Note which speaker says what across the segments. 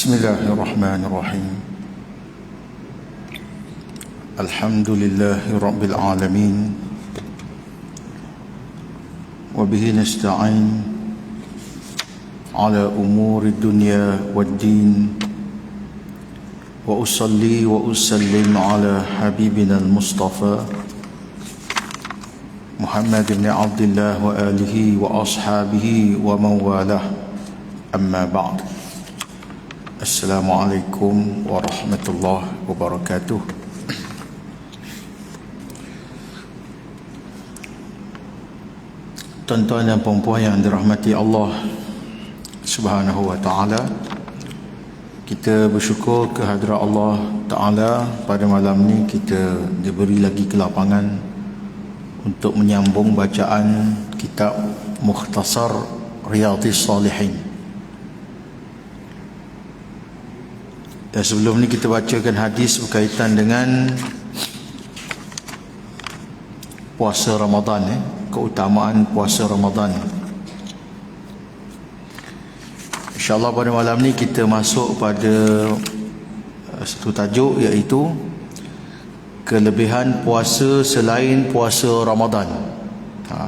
Speaker 1: Bismillahirrahmanirrahim. Alhamdulillahi Rabbil Alamin. Wabihi nasta'in ala umuri dunya wad-din. Wa usalli wa usallim ala habibina al-Mustafa Muhammad ibn Abdullah wa alihi wa ashabihi wa mawalah. Amma ba'd. Assalamualaikum warahmatullahi wabarakatuh. Tuan-tuan dan puan-puan yang dirahmati Allah Subhanahu wa ta'ala, kita bersyukur kehadrat Allah Ta'ala pada malam ni kita diberi lagi kelapangan untuk menyambung bacaan kitab Mukhtasar Riyadhis Salihin. Dan sebelum ni kita bacakan hadis berkaitan dengan puasa Ramadan, keutamaan puasa Ramadan. InsyaAllah pada malam ni kita masuk pada satu tajuk, iaitu kelebihan puasa selain puasa Ramadan.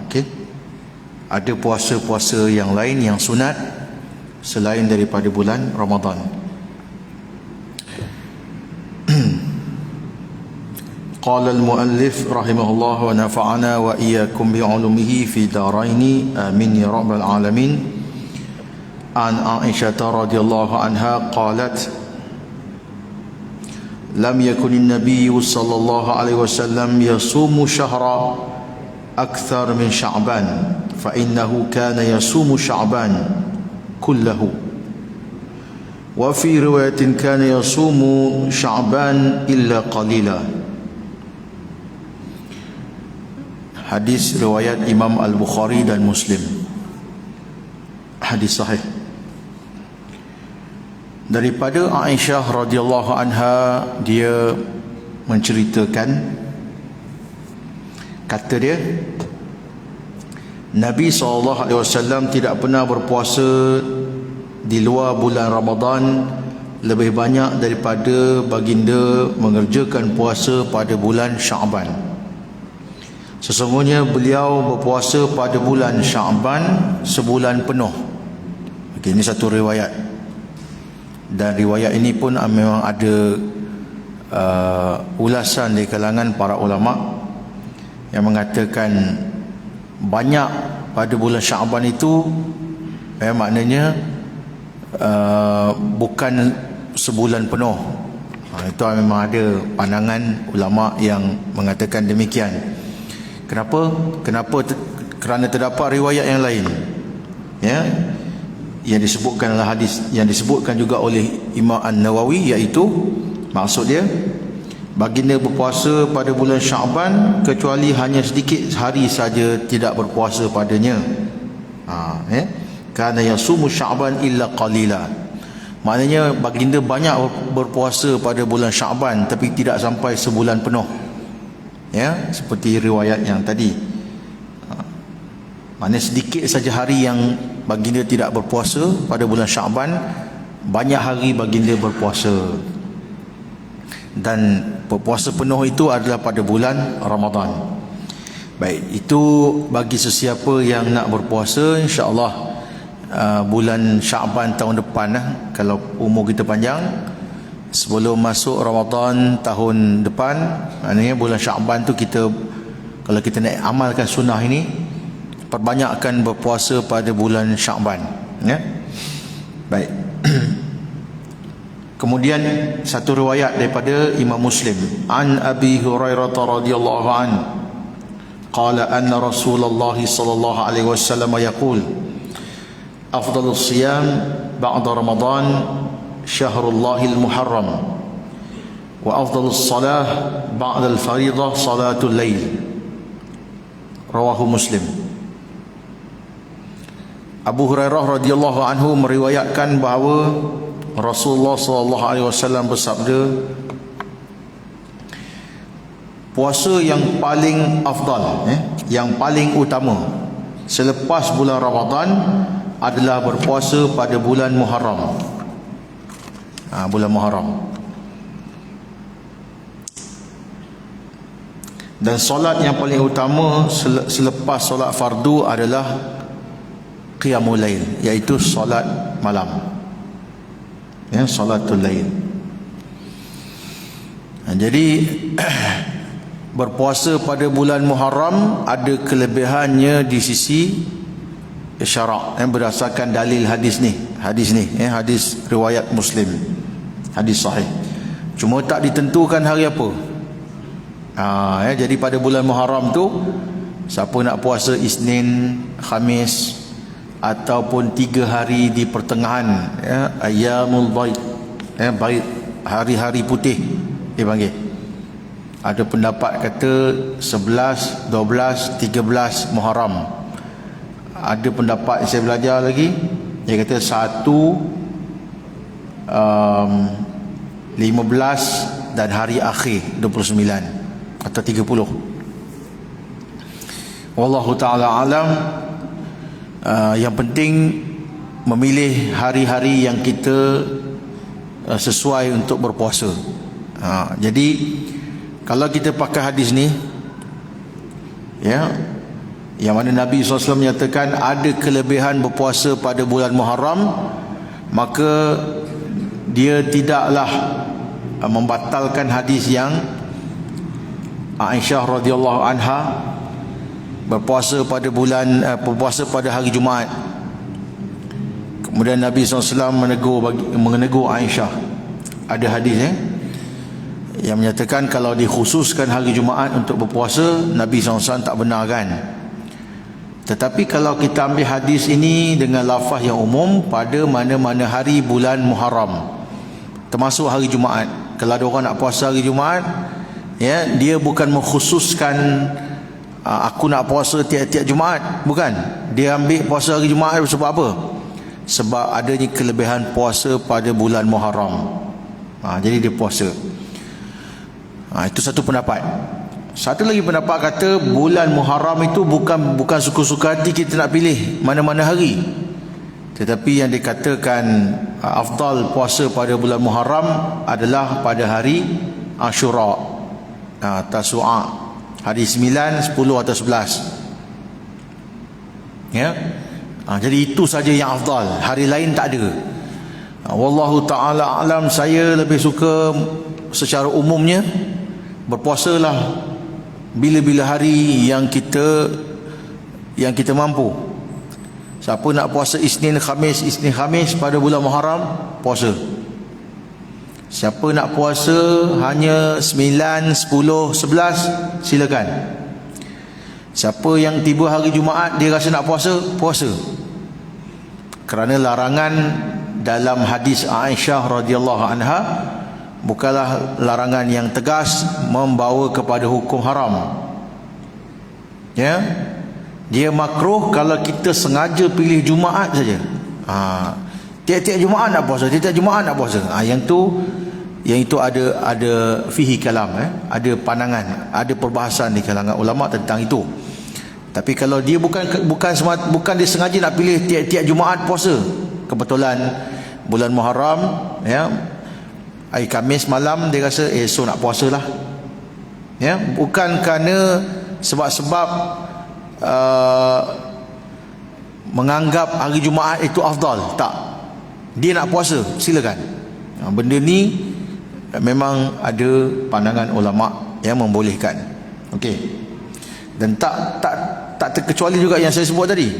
Speaker 1: Okay. Ada puasa-puasa yang lain yang sunat selain daripada bulan Ramadan. Qala al-muallif rahimahullah wa nafa'ana wa iyyakum bi'ulumihi fi daraini amin ya rabbal alamin. An Aisyah radhiyallahu anha qalat lam yakun an-nabiy sallallahu alaihi wasallam yasumu shahra akthar min Sya'ban fa innahu kana yasumu Sya'ban kullahu wa fi riwayatin kana yasumu Sya'ban illa qalila. Hadis riwayat Imam Al-Bukhari dan Muslim. Hadis sahih. Daripada Aisyah radhiyallahu anha, dia menceritakan, kata dia, Nabi SAW tidak pernah berpuasa di luar bulan Ramadan lebih banyak daripada baginda mengerjakan puasa pada bulan Sya'ban. Sesungguhnya beliau berpuasa pada bulan Sya'ban sebulan penuh. Okey, ini satu riwayat. Dan riwayat ini pun memang ada ulasan di kalangan para ulama yang mengatakan banyak pada bulan Sya'ban itu maknanya bukan sebulan penuh. Itu memang ada pandangan ulama yang mengatakan demikian. Kenapa? Kerana terdapat riwayat yang lain, ya, yang disebutkan dalam hadis, yang disebutkan juga oleh Imam An-Nawawi, iaitu maksud dia baginda berpuasa pada bulan Sya'ban kecuali hanya sedikit hari saja tidak berpuasa padanya. Kana yasumu Sya'ban illa qalila. Maknanya baginda banyak berpuasa pada bulan Sya'ban tapi tidak sampai sebulan penuh. Ya, seperti riwayat yang tadi. Maknanya sedikit saja hari yang baginda tidak berpuasa pada bulan Sya'ban, banyak hari baginda berpuasa. Dan berpuasa penuh itu adalah pada bulan Ramadan. Baik, itu bagi sesiapa yang nak berpuasa, insya-Allah bulan Sya'ban tahun depan, kalau umur kita panjang, sebelum masuk Ramadan tahun depan, maknanya bulan Sya'ban tu kita, kalau kita nak amalkan sunnah ini, perbanyakkan berpuasa pada bulan Sya'ban, ya. Baik. Kemudian satu riwayat daripada Imam Muslim, an Abi Hurairah radhiyallahu an qala anna Rasulullah sallallahu alaihi wasallam yaqul afdalus siyam ba'da Ramadan Syahrul Muharram wa afdalus salah ba'dal fariḍah salatul lail. Rawahu Muslim. Abu Hurairah radhiyallahu anhu meriwayatkan bahawa Rasulullah sallallahu alaihi wasallam bersabda, puasa yang paling afdal, yang paling utama selepas bulan Ramadan adalah berpuasa pada bulan Muharram. bulan Muharram. Dan solat yang paling utama selepas solat fardu adalah qiyamul lail, iaitu solat malam, ya, solatul lail. Jadi berpuasa pada bulan Muharram ada kelebihannya di sisi syarak, berdasarkan dalil hadis ni, hadis riwayat Muslim, hadis sahih. Cuma tak ditentukan hari apa. Jadi pada bulan Muharram tu, siapa nak puasa Isnin, Khamis, ataupun 3 hari di pertengahan, Ayyamul Baid, Baid, hari-hari putih dipanggil. Ada pendapat kata 11, 12, 13 Muharram. Ada pendapat yang saya belajar lagi, dia kata 1, 15 dan hari akhir 29 atau 30. Wallahu ta'ala alam. Yang penting memilih hari-hari yang kita sesuai untuk berpuasa. Jadi kalau kita pakai hadis ni, ya, yang mana Nabi SAW menyatakan ada kelebihan berpuasa pada bulan Muharram, maka dia tidaklah membatalkan hadis yang Aisyah radhiyallahu anha berpuasa pada hari Jumaat. Kemudian Nabi SAW menegur Aisyah. Ada hadis yang menyatakan kalau dikhususkan hari Jumaat untuk berpuasa, Nabi SAW tak benarkan. Tetapi kalau kita ambil hadis ini dengan lafaz yang umum, pada mana-mana hari bulan Muharram, termasuk hari Jumaat. Kalau ada orang nak puasa hari Jumaat, ya, dia bukan mengkhususkan aku nak puasa tiap-tiap Jumaat, bukan. Dia ambil puasa hari Jumaat sebab apa? Sebab adanya kelebihan puasa pada bulan Muharram. Jadi dia puasa. Itu satu pendapat. Satu lagi pendapat kata bulan Muharram itu bukan suka-suka hati kita nak pilih mana-mana hari. Tetapi yang dikatakan afdal puasa pada bulan Muharram adalah pada hari Ashura, Tasu'a, hari 9, 10 atau 11. Ya. Jadi itu saja yang afdal, hari lain tak ada. Wallahu ta'ala alam. Saya lebih suka secara umumnya berpuasalah bila-bila hari yang kita mampu. Siapa nak puasa Isnin Khamis pada bulan Muharram, puasa. Siapa nak puasa hanya 9, 10, 11, silakan. Siapa yang tiba hari Jumaat dia rasa nak puasa, puasa. Kerana larangan dalam hadis Aisyah radhiyallahu anha bukanlah larangan yang tegas membawa kepada hukum haram. Ya. Dia makruh kalau kita sengaja pilih Jumaat saja. Tiap-tiap Jumaat nak puasa, tiap-tiap Jumaat nak puasa. Yang itu ada fihi kalam, ada pandangan, ada perbahasan di kalangan ulama tentang itu. Tapi kalau dia bukan dia sengaja nak pilih tiap-tiap Jumaat puasa, kebetulan bulan Muharram, ya, hari Khamis malam dia rasa esok nak puasalah, ya, bukan kerana sebab-sebab menganggap hari Jumaat itu afdal, tak. Dia nak puasa, silakan. Benda ni memang ada pandangan ulama yang membolehkan. Okey. Dan tak terkecuali juga yang saya sebut tadi.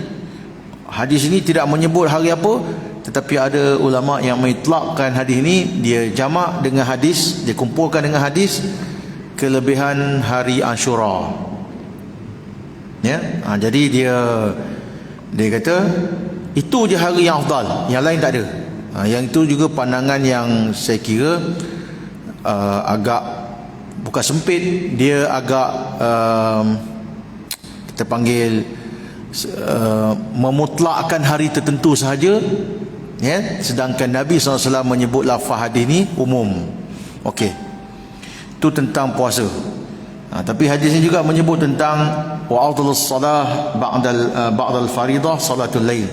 Speaker 1: Hadis ini tidak menyebut hari apa, tetapi ada ulama yang mengitlaqkan hadis ini, dia jamak dengan hadis, dia kumpulkan dengan hadis kelebihan hari Ashura. Ya, jadi dia kata itu je hari yang afdal, yang lain tak ada. Yang itu juga pandangan yang saya kira agak bukan sempit, dia agak kita panggil memutlakkan hari tertentu sahaja, ya, sedangkan Nabi SAW menyebut lafaz hadis ni umum. Okey, itu tentang puasa. Tapi hadis ini juga menyebut tentang wa afdalus salah ba'dal faridah salatul lail.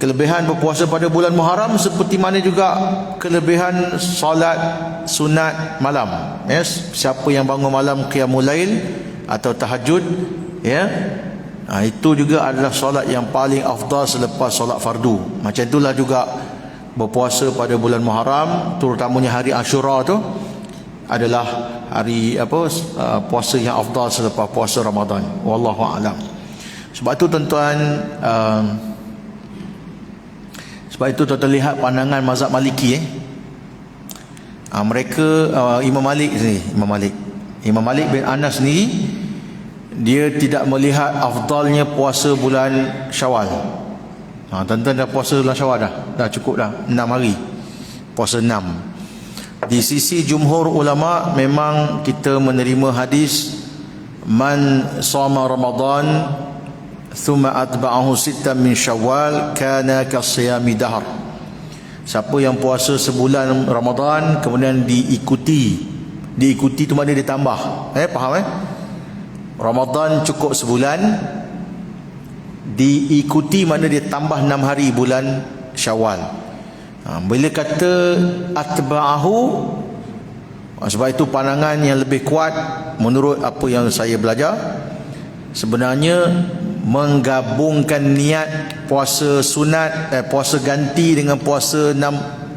Speaker 1: Kelebihan berpuasa pada bulan Muharram seperti mana juga kelebihan solat sunat malam. Siapa yang bangun malam qiyamul lail atau tahajud, itu juga adalah solat yang paling afdal selepas solat fardu. Macam itulah juga berpuasa pada bulan Muharram, terutamanya hari Ashura tu adalah hari puasa yang afdal selepas puasa Ramadan. Wallahu a'lam. Sebab itu tuan-tuan, tuan-tuan lihat pandangan mazhab Maliki. Mereka Imam Malik bin Anas ni, dia tidak melihat afdalnya puasa bulan Syawal. Tuan-tuan dah puasa bulan Syawal dah cukup dah 6 hari, puasa 6. Di sisi jumhur ulama memang kita menerima hadis man shoma Ramadan thumma atba'ahu sittan min Syawal kana kasiyami dahr. Siapa yang puasa sebulan Ramadan kemudian diikuti tu maknanya ditambah. Faham? Ramadan cukup sebulan, diikuti maknanya dia tambah 6 hari bulan Syawal. Bila kata atba'ahu, sebab itu pandangan yang lebih kuat menurut apa yang saya belajar, sebenarnya menggabungkan niat puasa sunat, puasa ganti dengan puasa 6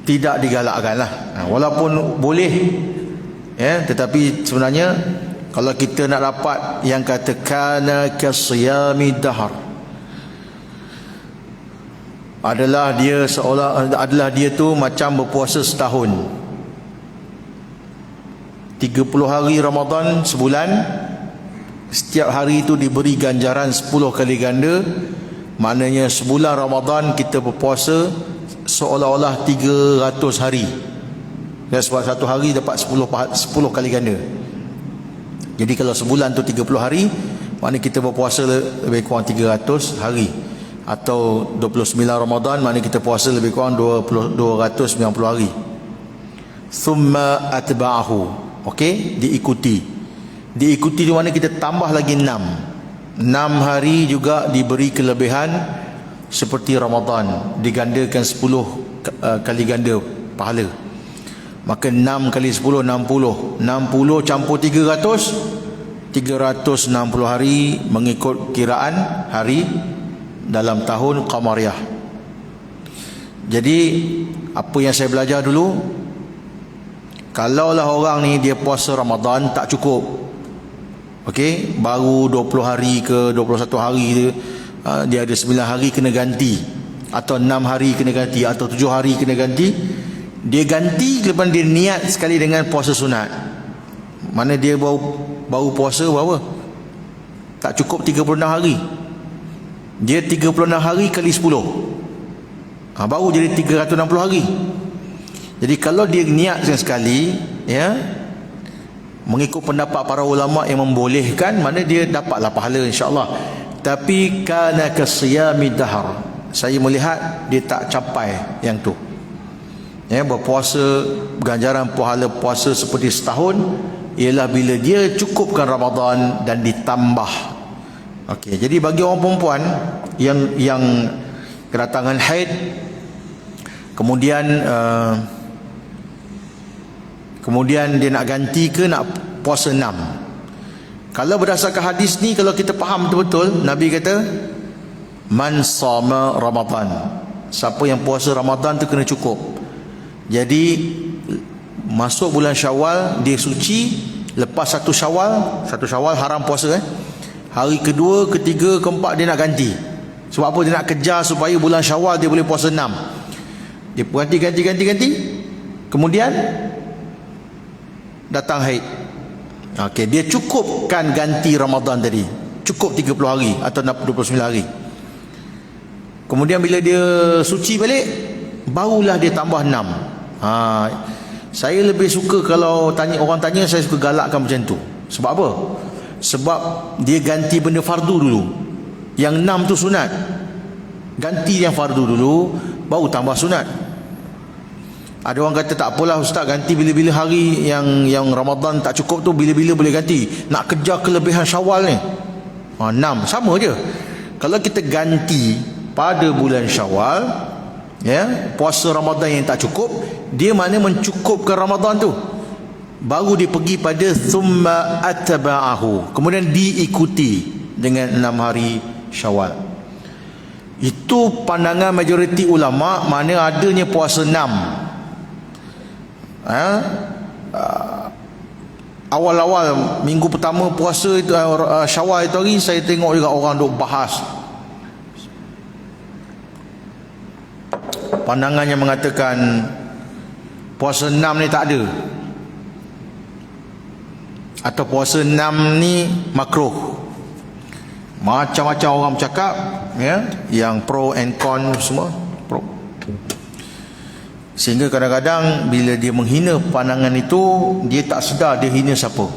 Speaker 1: tidak digalakkan lah. Walaupun boleh, tetapi sebenarnya kalau kita nak dapat yang kata kana kasiyami dahr, adalah dia tu macam berpuasa setahun. 30 hari Ramadan sebulan, setiap hari itu diberi ganjaran 10 kali ganda. Maknanya sebulan Ramadan kita berpuasa seolah-olah 300 hari. Dan sebab satu hari dapat 10 kali ganda. Jadi kalau sebulan tu 30 hari, maknanya kita berpuasa lebih kurang 300 hari. Atau 29 Ramadan, maknanya kita puasa lebih kurang 290 hari. Thumma atba'ahu, diikuti di mana kita tambah lagi 6 hari juga diberi kelebihan seperti Ramadan, digandakan 10 kali ganda pahala. Maka 6 kali 10 60 campur 360 hari mengikut kiraan hari dalam tahun Qamariyah. Jadi apa yang saya belajar dulu, kalaulah orang ni dia puasa Ramadan tak cukup, baru 20 hari ke 21 hari dia ada 9 hari kena ganti, atau 6 hari kena ganti, atau 7 hari kena ganti. Dia ganti lepas dia niat sekali dengan puasa sunat. Mana dia baru puasa berapa? Tak cukup 36 hari. Dia 36 hari kali 10, baru jadi 360 hari. Jadi kalau dia niat sekali, mengikut pendapat para ulama yang membolehkan, mana dia dapatlah pahala insya-Allah. Tapi kana kasiyami dahr, saya melihat dia tak capai yang tu. Berpuasa, ganjaran pahala puasa seperti setahun ialah bila dia cukupkan Ramadan dan ditambah. Jadi bagi orang perempuan yang kedatangan haid, kemudian dia nak ganti ke nak puasa 6. Kalau berdasarkan hadis ni, kalau kita faham betul-betul, Nabi kata man shoma Ramadan, siapa yang puasa Ramadan tu kena cukup. Jadi masuk bulan Syawal dia suci, lepas satu Syawal haram puasa. Hari kedua, ketiga, keempat dia nak ganti. Sebab apa? Dia nak kejar supaya bulan Syawal dia boleh puasa 6. Dia ganti. Kemudian datang haid. Dia cukupkan ganti Ramadan tadi, cukup 30 hari atau 29 hari. Kemudian bila dia suci balik, barulah dia tambah 6. Saya lebih suka kalau orang tanya, saya suka galakkan macam tu. Sebab apa? Sebab dia ganti benda fardu dulu. Yang 6 tu sunat. Ganti yang fardu dulu, baru tambah sunat. Ada orang kata tak apalah ustaz, ganti bila-bila hari yang Ramadan tak cukup tu, bila-bila boleh ganti. Nak kejar kelebihan Syawal ni. 6 sama je. kalau kita ganti pada bulan Syawal, ya, puasa Ramadan yang tak cukup, dia mana mencukupkan Ramadan tu, baru dia pergi pada thumma atba'ahu, kemudian diikuti dengan 6 hari Syawal. Itu pandangan majoriti ulama, mana adanya puasa 6. Awal-awal minggu pertama puasa itu, Syawal itu hari, saya tengok juga orang duk bahas pandangan yang mengatakan puasa 6 ni tak ada, atau puasa 6 ni makruh. Macam-macam orang bercakap, ya, yang pro and con semua pro. Sehingga kadang-kadang bila dia menghina pandangan itu, dia tak sedar dia hina siapa.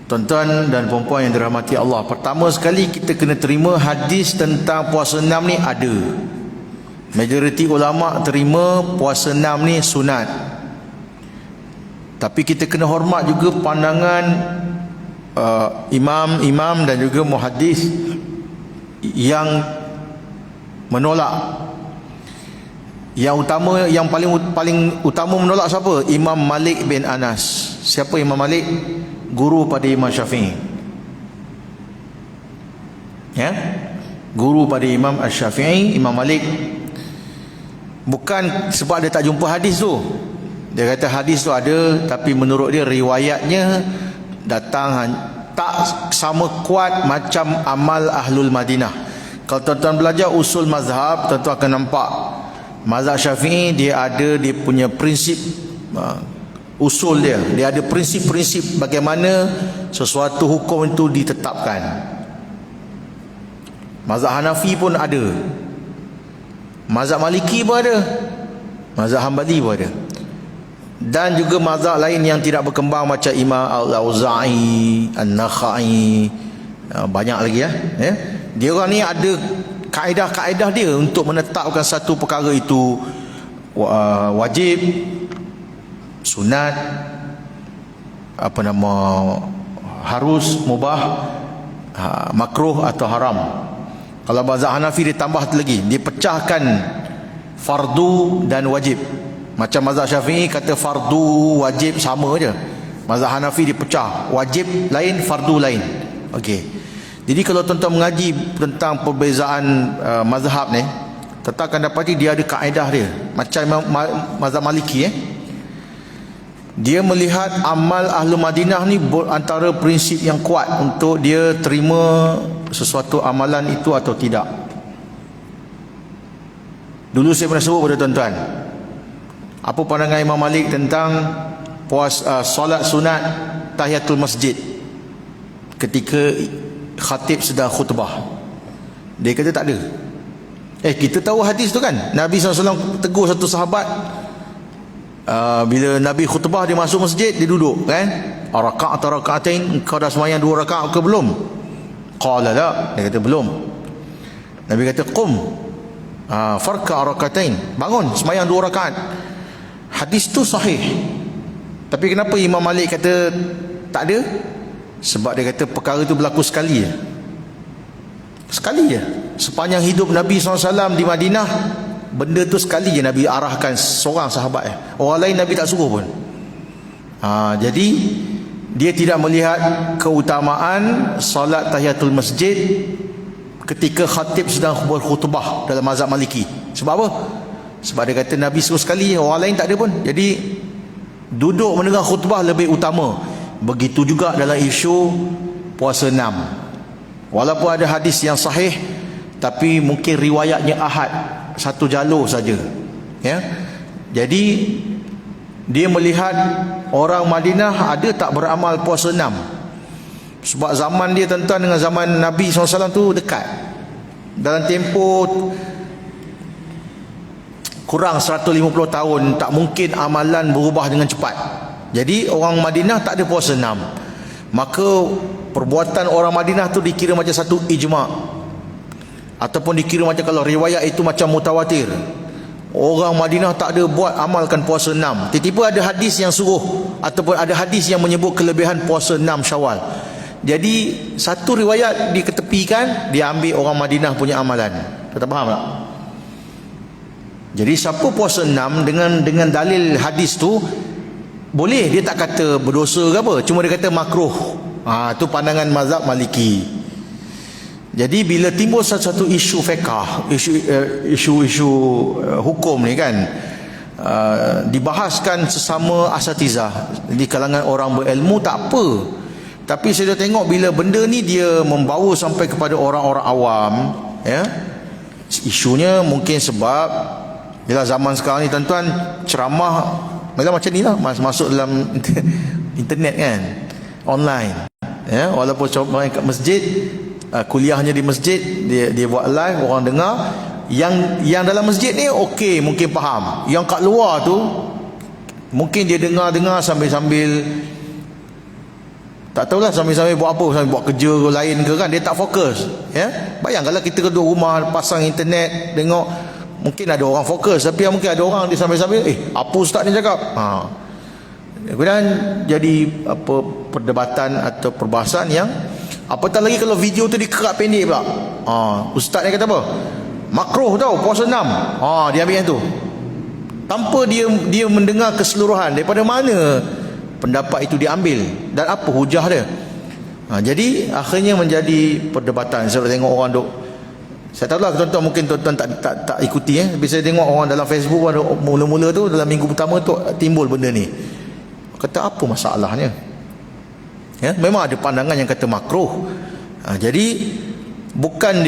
Speaker 1: Tuan-tuan dan puan-puan yang dirahmati Allah, pertama sekali kita kena terima hadis tentang puasa 6 ni ada. Majoriti ulama terima puasa 6 ni sunat. Tapi kita kena hormat juga pandangan imam-imam dan juga muhaddis yang menolak. Yang utama, yang paling utama menolak siapa? Imam Malik bin Anas. Siapa Imam Malik? Guru pada Imam Syafi'i. Ya? Guru pada Imam Syafi'i, Imam Malik. Bukan sebab dia tak jumpa hadis tu. Dia kata hadis tu ada, tapi menurut dia riwayatnya datang tak sama kuat macam amal Ahlul Madinah. Kalau tuan-tuan belajar usul mazhab, tuan-tuan akan nampak mazhab Syafi'i dia ada dia punya prinsip, usul dia ada prinsip-prinsip bagaimana sesuatu hukum itu ditetapkan. Mazhab Hanafi pun ada, mazhab Maliki pun ada, mazhab Hanbali pun ada, dan juga mazhab lain yang tidak berkembang macam Imam Al-Auza'i, An-Nakhai, banyak lagi ya. Dia orang ni ada kaedah-kaedah dia untuk menetapkan satu perkara itu wajib, sunat, harus, mubah, makruh atau haram. Kalau mazhab Hanafi dia tambah lagi, dia pecahkan fardu dan wajib. Macam mazhab Syafi'i kata fardu wajib sama je, mazhab Hanafi dia pecah, wajib lain, fardu lain. Okey. Jadi kalau tuan-tuan mengaji tentang perbezaan mazhab ni, tuan-tuan akan dapati dia ada kaedah dia. Macam mazhab Maliki, dia melihat amal Ahlul Madinah ni antara prinsip yang kuat untuk dia terima sesuatu amalan itu atau tidak. Dulu saya pernah sebut pada tuan-tuan, apa pandangan Imam Malik tentang solat sunat tahiyatul masjid ketika khatib sedang khutbah. Dia kata tak ada. Kita tahu hadis tu kan, Nabi SAW tegur satu sahabat, bila Nabi khutbah dia masuk masjid, dia duduk kan, rakaat atau rakaatain, engkau dah sembahyang 2 rakaat ke belum? Qala la, dia kata belum. Nabi kata qum farka rakaatain, bangun sembahyang 2 rakaat. Hadis tu sahih. Tapi kenapa Imam Malik kata tak ada? Sebab dia kata perkara itu berlaku sekali je. Sekali je. Sepanjang hidup Nabi SAW di Madinah, benda tu sekali je Nabi arahkan seorang sahabat. Orang lain Nabi tak suruh pun. Jadi dia tidak melihat keutamaan salat tahiyatul masjid ketika khatib sedang berkhutbah dalam mazhab Maliki. Sebab apa? Sebab dia kata Nabi suruh sekali, orang lain tak ada pun. Jadi duduk mendengar khutbah lebih utama. Begitu juga dalam isu puasa 6. Walaupun ada hadis yang sahih, tapi mungkin riwayatnya ahad, satu jalur saja. Ya. Jadi dia melihat orang Madinah ada tak beramal puasa 6. Sebab zaman dia tuan-tuan dengan zaman Nabi SAW tu dekat. Dalam tempoh kurang 150 tahun, tak mungkin amalan berubah dengan cepat. Jadi orang Madinah tak ada puasa 6. Maka perbuatan orang Madinah tu dikira macam satu ijma', ataupun dikira macam kalau riwayat itu macam mutawatir. Orang Madinah tak ada buat amalkan puasa 6. Tiba-tiba ada hadis yang suruh, ataupun ada hadis yang menyebut kelebihan puasa 6 Syawal. Jadi satu riwayat diketepikan, dia ambil orang Madinah punya amalan. Kita faham tak? Jadi siapa puasa 6 dengan dalil hadis tu boleh, dia tak kata berdosa ke apa, cuma dia kata makruh. Tu pandangan mazhab Maliki. Jadi bila timbul satu isu fiqh, isu hukum ni kan, dibahaskan sesama asatizah di kalangan orang berilmu, tak apa. Tapi saya dah tengok bila benda ni dia membawa sampai kepada orang-orang awam, ya, isunya mungkin sebab bila zaman sekarang ni tuan-tuan, ceramah memang macam ni lah, masuk dalam internet kan, online, ya, walaupun coba kat masjid, kuliahnya di masjid, dia buat live, orang dengar. Yang dalam masjid ni okey, mungkin faham. Yang kat luar tu mungkin dia dengar sambil tak tahulah, sambil buat apa, sambil buat kerja lain ke kan, dia tak fokus, ya. Bayangkanlah kita kedua rumah pasang internet tengok, mungkin ada orang fokus, tapi mungkin ada orang dia sambil apa ustaz ni cakap. Kemudian jadi apa, perdebatan atau perbahasan yang apatah lagi kalau video tu dikerat pendek pula. Ustaz ni kata apa? Makruh tau puasa 6. Dia ambil yang tu. Tanpa dia mendengar keseluruhan daripada mana pendapat itu diambil dan apa hujah dia. Jadi akhirnya menjadi perdebatan. Saya tengok orang duk, saya tahu lah tuan-tuan mungkin tuan-tuan tak ikuti, tapi saya tengok orang dalam Facebook ada mula-mula tu, dalam minggu pertama tu timbul benda ni. Kata apa masalahnya? Ya, memang ada pandangan yang kata makruh. Jadi bukan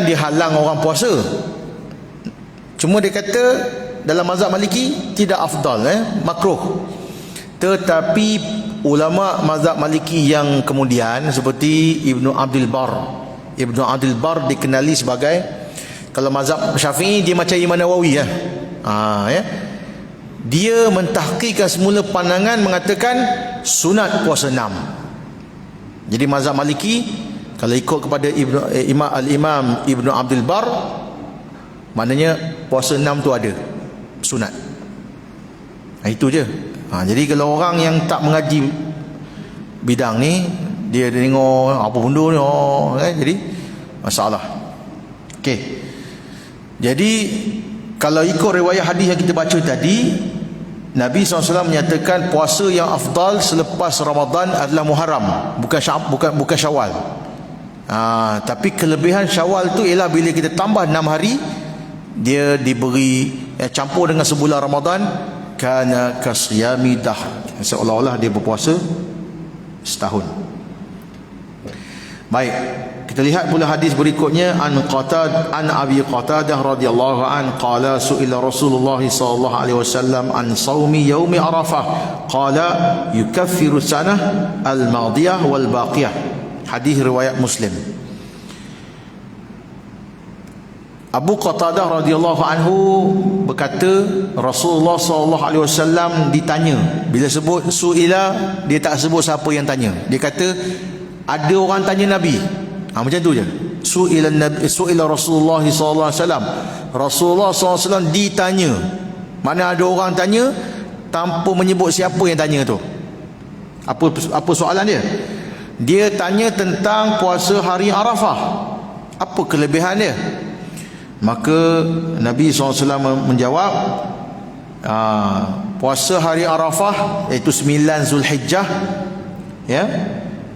Speaker 1: dia halang orang puasa. Cuma dia kata dalam mazhab Maliki tidak afdal, makruh. Tetapi ulama mazhab Maliki yang kemudian seperti Ibnu Abdul Bar dikenali sebagai, kalau mazhab Syafi'i dia macam Imam Nawawi, ya. Dia mentahqiqkan semula pandangan mengatakan sunat puasa 6. Jadi mazhab Maliki kalau ikut kepada Imam Ibnu Abdul Bar, maknanya puasa 6 tu ada sunat. Itu je. Jadi kalau orang yang tak mengaji bidang ni, dia tengok apa benda ni, jadi masalah. Okey. Jadi kalau ikut riwayat hadis yang kita baca tadi, Nabi SAW menyatakan puasa yang afdal selepas Ramadan adalah Muharram, bukan Syawal. Tapi kelebihan Syawal tu ialah bila kita tambah 6 hari, dia diberi campur dengan sebulan Ramadan, kana kasiyami dahr, seolah-olah dia berpuasa setahun. Baik, kita lihat pula hadis berikutnya. An Abi Qatadah radhiyallahu an qala su'ila Rasulullah sallallahu alaihi wasallam an saumi yaumi Arafah qala yukaffiru sanah al-madiyah wal baqiyah. Hadis riwayat Muslim. Abu Qatadah radhiyallahu anhu berkata, Rasulullah sallallahu alaihi wasallam ditanya. Bila sebut suila, dia tak sebut siapa yang tanya. Dia kata ada orang tanya Nabi. Macam tu je. Suila Rasulullah sallallahu alaihi wasallam. Rasulullah sallallahu alaihi wasallam ditanya. Mana ada orang tanya tanpa menyebut siapa yang tanya tu. Apa soalan dia? Dia tanya tentang puasa hari Arafah. Apa kelebihan dia? Maka Nabi SAW menjawab, puasa hari Arafah iaitu 9 Zulhijjah, ya,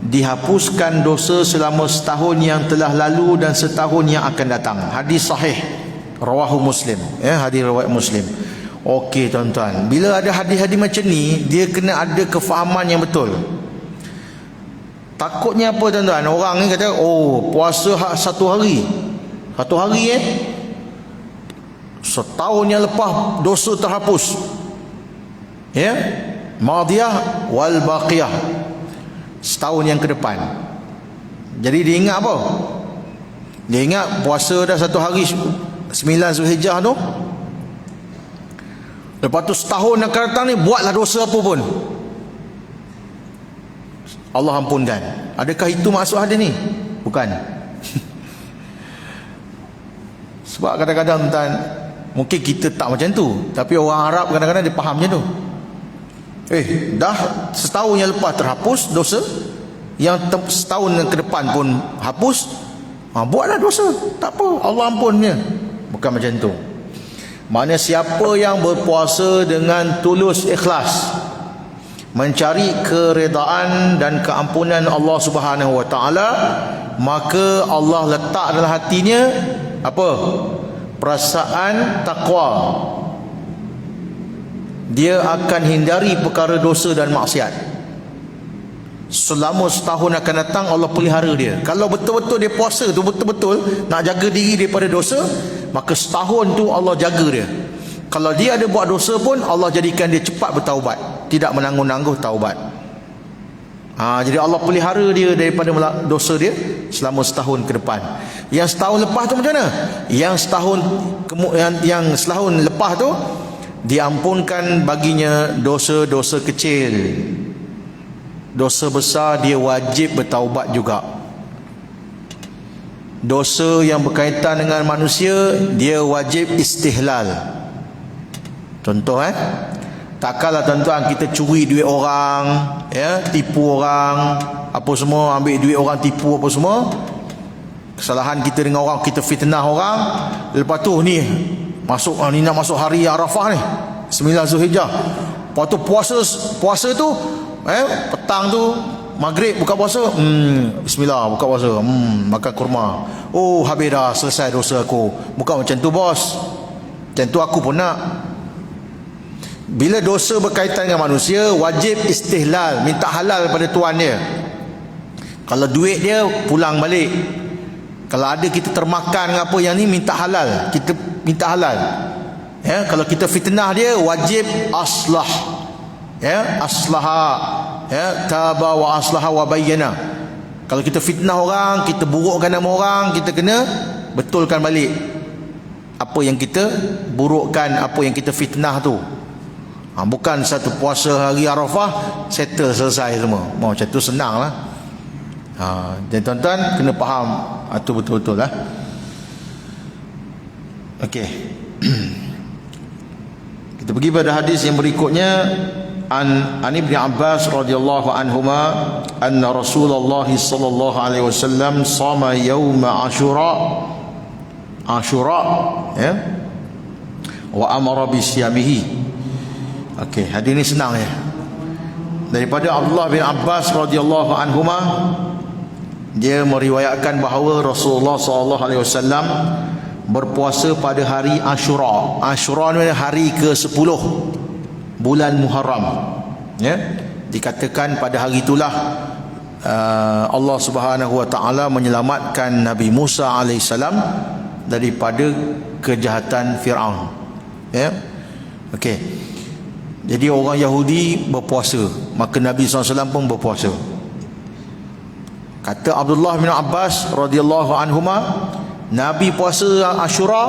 Speaker 1: dihapuskan dosa selama setahun yang telah lalu dan setahun yang akan datang. Hadis sahih rawahu Muslim, ya, hadis riwayat Muslim. Okey tuan-tuan, bila ada hadis-hadis macam ni, dia kena ada kefahaman yang betul. Takutnya apa tuan-tuan, orang ni kata puasa satu hari setahun yang lepas dosa terhapus, ya, madiyah wal baqiyah, setahun yang ke depan. Jadi dia ingat apa? Dia ingat puasa dah satu hari 9 Zulhijjah tu, lepas tu setahun yang akan datang ni buatlah dosa apa pun, Allah ampunkan. Adakah itu maksud hadis ni? Bukan. Sebab kadang-kadang tuan, mungkin kita tak macam tu, tapi orang Arab kadang-kadang dia faham macam tu. Dah setahun yang lepas terhapus dosa, Yang setahun ke depan pun hapus, buatlah dosa, tak apa, Allah ampunnya. Bukan macam tu. Maknanya siapa yang berpuasa dengan tulus ikhlas, mencari keredaan dan keampunan Allah Subhanahu wa taala, maka Allah letak dalam hatinya apa? Perasaan takwa. Dia akan hindari perkara dosa dan maksiat. Selama setahun akan datang, Allah pelihara dia. Kalau betul-betul dia puasa tu, betul-betul nak jaga diri daripada dosa, maka setahun tu Allah jaga dia. Kalau dia ada buat dosa pun, Allah jadikan dia cepat bertaubat, tidak menangguh-nangguh taubat. Jadi Allah pelihara dia daripada dosa dia selama setahun ke depan. Yang setahun lepas tu macam mana? Yang setahun lepas tu diampunkan baginya dosa-dosa kecil. Dosa besar dia wajib bertaubat juga. Dosa yang berkaitan dengan manusia, dia wajib istihlal. Contoh takkanlah tuan-tuan kita curi duit orang, tipu orang, apa semua, ambil duit orang, tipu apa semua. Kesalahan kita dengan orang, kita fitnah orang. Lepas tu ni nak masuk hari Arafah ni, 9 Zulhijjah. Lepas tu puasa tu petang tu maghrib buka puasa, bismillah buka puasa, makan kurma. Oh, habis dah, selesai dosa aku. Bukan macam tu bos. Macam tu aku pun nak. Bila dosa berkaitan dengan manusia, wajib istihlal, minta halal pada tuan dia. Kalau duit dia, pulang balik. Kalau ada kita termakan apa yang ni, minta halal, kita minta halal. Kalau kita fitnah dia, wajib aslah. Aslaha, taba wa aslaha wa bayyana. Kalau kita fitnah orang, kita burukkan nama orang, kita kena betulkan balik apa yang kita burukkan, apa yang kita fitnah tu. Bukan satu puasa hari Arafah settle, selesai semua. Macam tu senang lah. Dan tuan-tuan kena faham itu betul-betul lah. Okey. Kita pergi pada hadis yang berikutnya. An Ibn Abbas radhiyallahu anhuma anna Rasulullah sallallahu alaihi wasallam sama yaum Ashura wa amara bi siyamihi. Okey, hadis ini senang ya. Daripada Abdullah bin Abbas radhiyallahu anhuma, dia meriwayatkan bahawa Rasulullah sallallahu alaihi wasallam berpuasa pada hari Ashura. Ashura ni hari ke-10 bulan Muharram. Dikatakan pada hari itulah Allah Subhanahu wa taala menyelamatkan Nabi Musa alaihissalam daripada kejahatan Firaun. Okey. Jadi orang Yahudi berpuasa, maka Nabi SAW pun berpuasa. Kata Abdullah bin Abbas radhiyallahu anhuma, Nabi puasa Ashura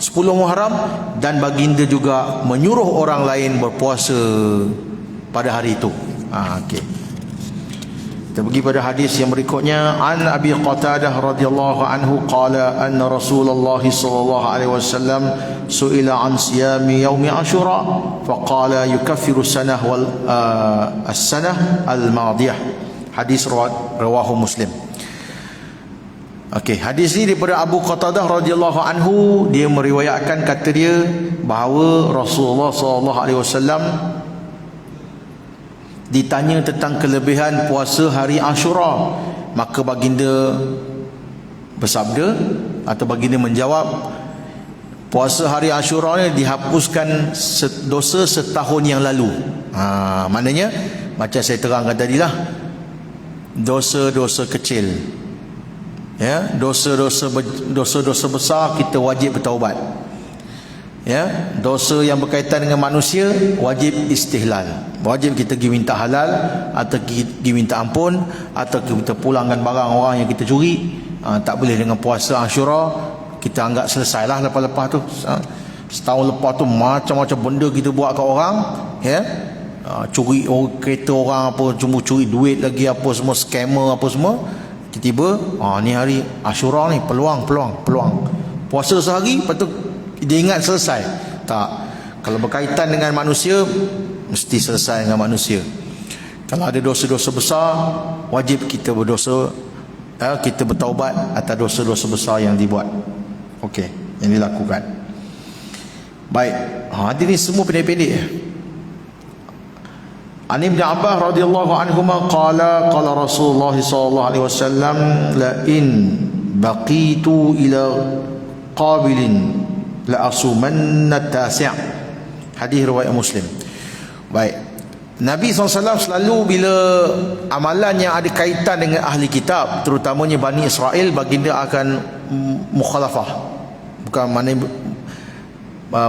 Speaker 1: 10 Muharram, dan baginda juga menyuruh orang lain berpuasa pada hari itu. Okey. Kita pergi pada hadis yang berikutnya. An Abi Qatadah radhiyallahu anhu qala anna Rasulullah sallallahu alaihi wasallam su'ila an siyami yaumi Ashura faqala yukaffiru sanah wal as-sanah al-madiyah. Hadis rawahu Muslim. Okey, hadis ini daripada Abu Qatadah radhiyallahu anhu, dia meriwayatkan, kata dia bahawa Rasulullah sallallahu alaihi wasallam ditanya tentang kelebihan puasa hari Ashura, maka baginda bersabda atau baginda menjawab, puasa hari Ashura ni dihapuskan dosa setahun yang lalu. Maknanya macam saya terangkan tadilah, dosa-dosa kecil, dosa-dosa besar kita wajib bertaubat. Dosa yang berkaitan dengan manusia wajib istihlal, wajib kita pergi minta halal, atau pergi minta ampun, atau kita pulangkan barang orang yang kita curi. Tak boleh dengan puasa Ashura kita anggap selesailah. Lepas-lepas tu setahun lepas tu macam-macam benda kita buat kat orang, curi kereta orang, apa cuma curi duit lagi, apa semua scammer apa semua. Tiba-tiba ni hari Ashura ni, peluang puasa sehari, lepas tu dia ingat selesai. Tak. Kalau berkaitan dengan manusia, mesti selesai dengan manusia. Kalau ada dosa-dosa besar, wajib kita berdosa, kita bertaubat atas dosa-dosa besar yang dibuat. Okey, yang dilakukan. Baik, hadirin semua pendek-pendek. An Ibn Abbas radhiyallahu anhuma qala qala Rasulullah sallallahu alaihi wasallam la in baqitu ila qabilin la asumanna tasi'. Hadis riwayat Muslim. Baik, Nabi SAW selalu bila amalan yang ada kaitan dengan ahli kitab, terutamanya Bani Israel, baginda akan mukhalafah. Bukan maknanya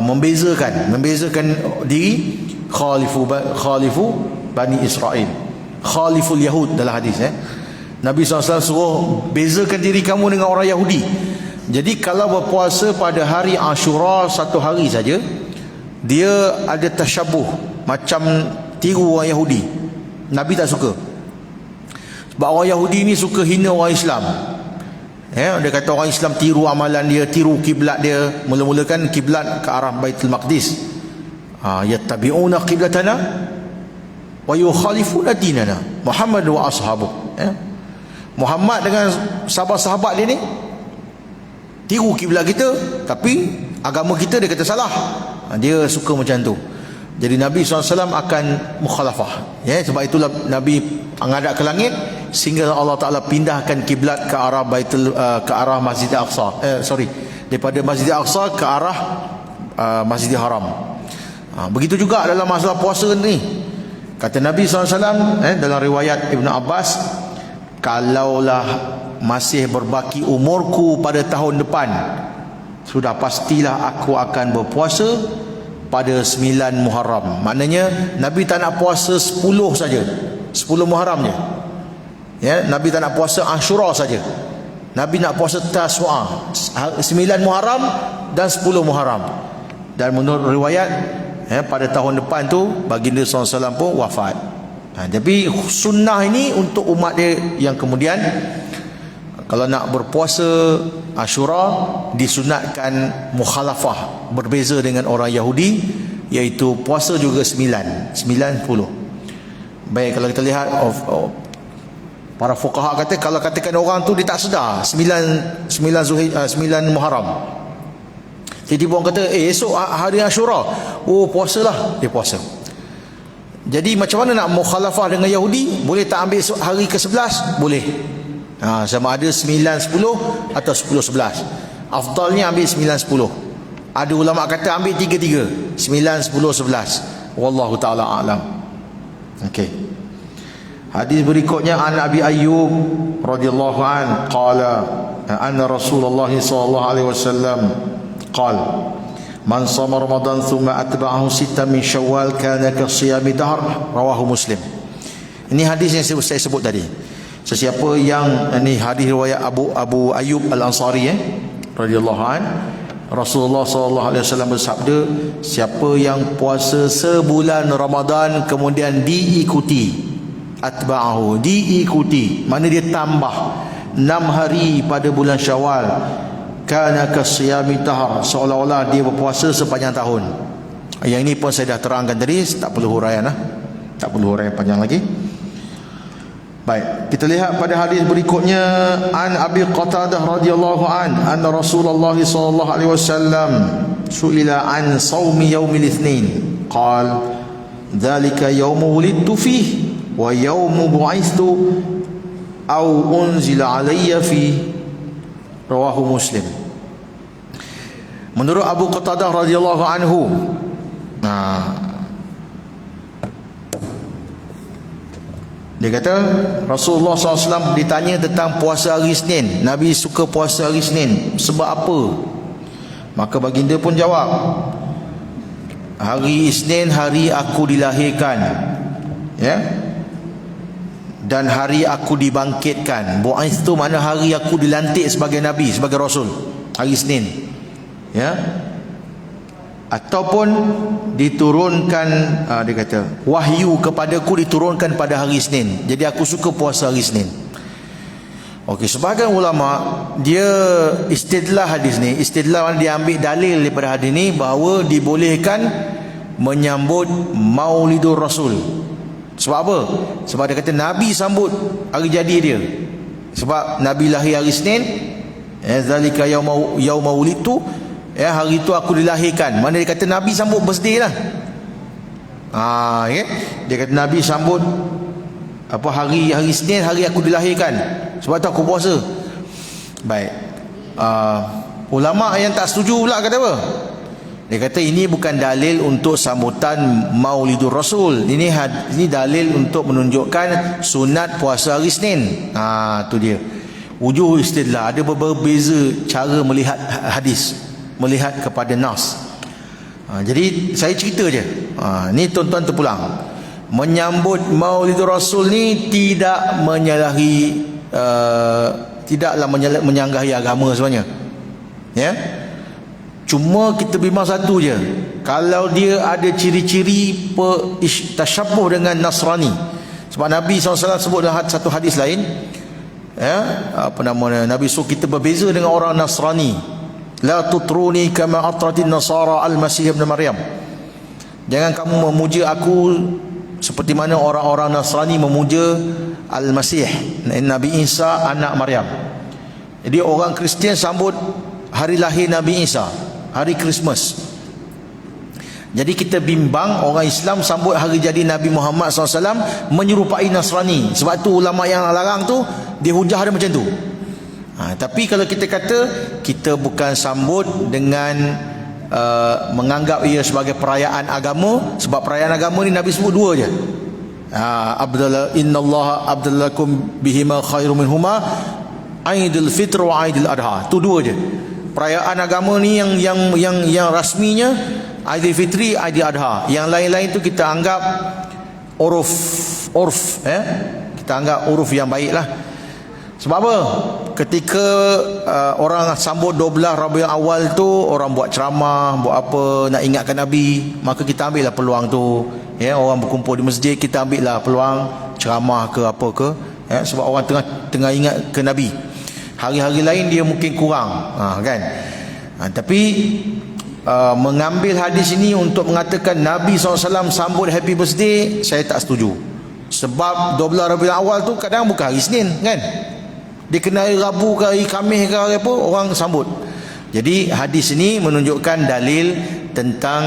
Speaker 1: membezakan diri. Khalifu Bani Israel, Khaliful Yahud dalam hadis. Nabi SAW suruh bezakan diri kamu dengan orang Yahudi. Jadi kalau berpuasa pada hari Ashura satu hari saja, dia ada tasyabuh, macam tiru orang Yahudi. Nabi tak suka. Sebab orang Yahudi ni suka hina orang Islam. Dia kata orang Islam tiru amalan dia, tiru kiblat dia. Mula-mula kan kiblat ke arah Baitul Maqdis. Yattabi'una qiblatana wa yukhalifuna dinana Muhammad wa ashabuh. Muhammad dengan sahabat-sahabat dia ni tiru kiblat kita, tapi agama kita dia kata salah. Dia suka macam tu. Jadi Nabi SAW akan mukhalafah. Sebab itulah Nabi menghadap ke langit sehingga Allah Ta'ala pindahkan kiblat ke arah ke arah Masjid Al-Aqsa. Daripada Masjid Al-Aqsa ke arah Masjidil Haram. Begitu juga dalam masalah puasa ni. Kata Nabi SAW dalam riwayat Ibn Abbas, kalaulah masih berbaki umurku pada tahun depan, sudah pastilah aku akan berpuasa pada 9 Muharram. Maknanya Nabi tak nak puasa 10 saja, 10 Muharram je. Nabi tak nak puasa Ashura saja. Nabi nak puasa Tasu'a, 9 Muharram dan 10 Muharram. Dan menurut riwayat pada tahun depan tu baginda SAW pun wafat. Tapi sunnah ini untuk umat dia yang kemudian, kalau nak berpuasa Ashura disunatkan mukhalafah, berbeza dengan orang Yahudi, iaitu puasa juga 9, 10. Baik, kalau kita lihat para fuqaha kata, kalau katakan orang tu dia tak sedar 9 Muharram, tiba-tiba orang kata esok hari Ashura, puasalah, dia puasa. Jadi macam mana nak mukhalafah dengan Yahudi? Boleh tak ambil hari ke-11? Boleh. Sama ada 9-10 atau 10-11. Afdalnya ambil 9-10. Ada ulama kata ambil 3-3, 9-10-11. Wallahu ta'ala a'lam. Okey. Hadis berikutnya an Abi Ayyub radhiyallahu an qala anna Rasulullah sallallahu alaihi wasallam قال من صام رمضان ثم أتبعه ستا من شوال كان كصيام دهر رواه مسلم. Ini hadis yang saya sebut tadi. Sesiapa yang, ini hadis riwayat Abu Ayyub Al-Ansari radhiyallahu an, Rasulullah sallallahu alaihi wasallam bersabda, siapa yang puasa sebulan Ramadan kemudian diikuti, atba'ahu, diikuti, mana dia tambah 6 hari pada bulan Syawal, kana kasiyami tahar, seolah-olah dia berpuasa sepanjang tahun. Yang ini pun saya dah terangkan tadi, tak perlu huraian tak perlu huraian panjang lagi. Baik, kita lihat pada hadis berikutnya an Abi Qatadah radhiyallahu an anna Rasulullah sallallahu alaihi wasallam su'ila an shaumi yaumil itsnin qala dzalika yaumu wulidtu fihi wa yaumu bu'ithtu aw unzila alayya fihi rawahu Muslim. Menurut Abu Qatadah radhiyallahu anhu, dia kata Rasulullah SAW ditanya tentang puasa hari Isnin. Nabi suka puasa hari Isnin, sebab apa? Maka baginda pun jawab, hari Isnin hari aku dilahirkan, dan hari aku dibangkitkan. Bu'ais tu mana hari aku dilantik sebagai Nabi, sebagai Rasul, hari Isnin. Ataupun diturunkan, dia kata wahyu kepadaku diturunkan pada hari Isnin. Jadi aku suka puasa hari Isnin. Okey, sebahagian ulama dia istidlah hadis ni, istidlah dia ambil dalil daripada hadis ni bahawa dibolehkan menyambut Maulidur Rasul. Sebab apa? Sebab dia kata Nabi sambut hari jadi dia. Sebab Nabi lahir hari Isnin, zalika yauma wulidtu, hari itu aku dilahirkan. Mana dia kata Nabi sambut birthday lah. Dia kata Nabi sambut apa hari Isnin, hari aku dilahirkan. Sebab tu aku puasa. Baik. Ulama yang tak setuju pula kata apa? Dia kata ini bukan dalil untuk sambutan Maulidur Rasul. Ini dalil untuk menunjukkan sunat puasa hari Isnin. Tu dia. Wujuh istidlal, ada berbeza cara melihat hadis, melihat kepada nas. Jadi saya cerita je. Ni tuan-tuan terpulang. Menyambut Maulidur Rasul ni tidak menyalahi tidaklah menyanggahi agama sebenarnya. Ya. Cuma kita bimbang satu je. Kalau dia ada ciri-ciri tasyabuh dengan Nasrani. Sebab Nabi SAW sebut dalam satu hadis lain, Nabi suruh kita berbeza dengan orang Nasrani. La tutruni kama atratin nasara al-Masih ibn Maryam. Jangan kamu memuja aku seperti mana orang-orang Nasrani memuja Al-Masih, Nabi Isa anak Maryam. Jadi orang Kristian sambut hari lahir Nabi Isa, hari Christmas. Jadi kita bimbang orang Islam sambut hari jadi Nabi Muhammad SAW menyerupai Nasrani. Sebab tu ulama yang larang tu dia hujah dia macam tu. Tapi kalau kita kata kita bukan sambut dengan menganggap ia sebagai perayaan agama, sebab perayaan agama ni Nabi sebut dua je. Innallaha abdallakum bihima khairum minhuma Aidil Fitr wa Aidil Adha. Tu dua je. Perayaan agama ni yang rasminya Aidil Fitri, Aidil Adha. Yang lain-lain tu kita anggap uruf, kita anggap uruf yang baik lah. Sebab apa? Ketika orang sambut 12 Rabiul Awal tu, orang buat ceramah, buat apa, nak ingatkan Nabi, maka kita ambil lah peluang tu. Orang berkumpul di masjid, kita ambil lah peluang ceramah ke apa ke, sebab orang tengah ingat ke Nabi. Hari-hari lain dia mungkin kurang, kan? Tapi mengambil hadis ini untuk mengatakan Nabi SAW sambut happy birthday, saya tak setuju. Sebab 12 Rabiul Awal tu kadang bukan hari Isnin, kan? Dia kena hari Rabu ke hari Khamis ke hari apa, orang sambut. Jadi hadis ini menunjukkan dalil tentang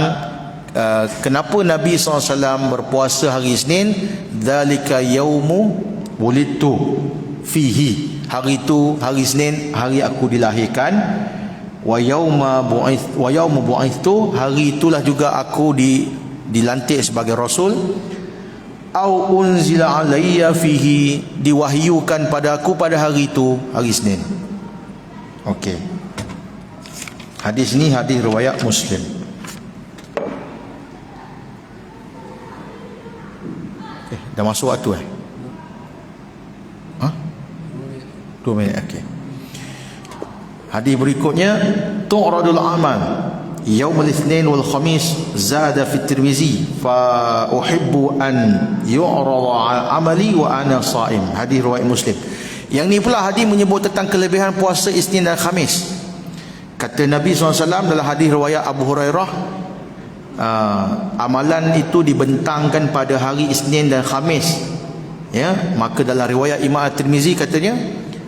Speaker 1: kenapa Nabi SAW berpuasa hari Isnin. Dzalika yaumu wulidtu fihi. Hari itu, hari Isnin, hari aku dilahirkan. Wa yaumu bu'ithtu, hari itulah juga aku dilantik sebagai rasul. Au unzila alayya fihi, diwahyukan pada aku pada hari itu, hari Isnin. Okey. Hadis ni hadis riwayat Muslim. Dah masuk waktu 2 minit. Okey. Hadis berikutnya, tu'radul amal Yaumul Itsnin wal Khamis zada fi Tirmizi fa uhibbu an yu'rada amali wa ana shaim. Hadis riwayat Muslim. Yang ni pula hadis menyebut tentang kelebihan puasa Isnin dan Khamis. Kata Nabi SAW dalam hadis riwayat Abu Hurairah, amalan itu dibentangkan pada hari Isnin dan Khamis. Maka dalam riwayat Imam At-Tirmizi katanya,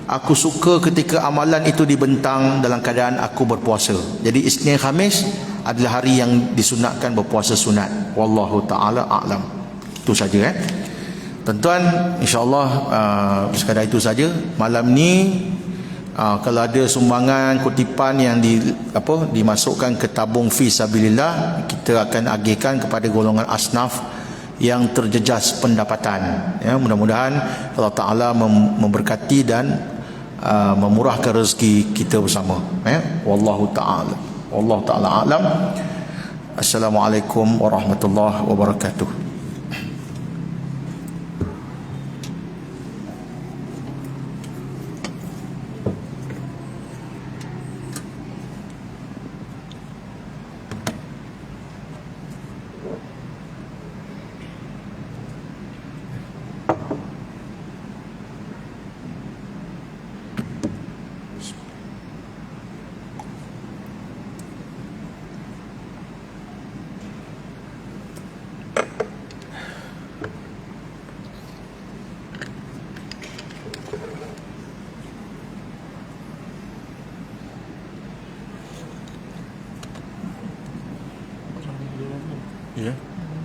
Speaker 1: aku suka ketika amalan itu dibentang dalam keadaan aku berpuasa. Jadi Isnin Khamis adalah hari yang disunatkan berpuasa sunat. Wallahu ta'ala a'lam. Itu saja tuan-tuan, insyaAllah sekadar itu saja. Malam ni kalau ada sumbangan kutipan yang dimasukkan ke tabung fi sabilillah, kita akan agihkan kepada golongan asnaf yang terjejas pendapatan. Mudah-mudahan Allah Ta'ala memberkati dan memurahkan rezeki kita bersama. Wallahu ta'ala a'lam. Assalamualaikum warahmatullahi wabarakatuh.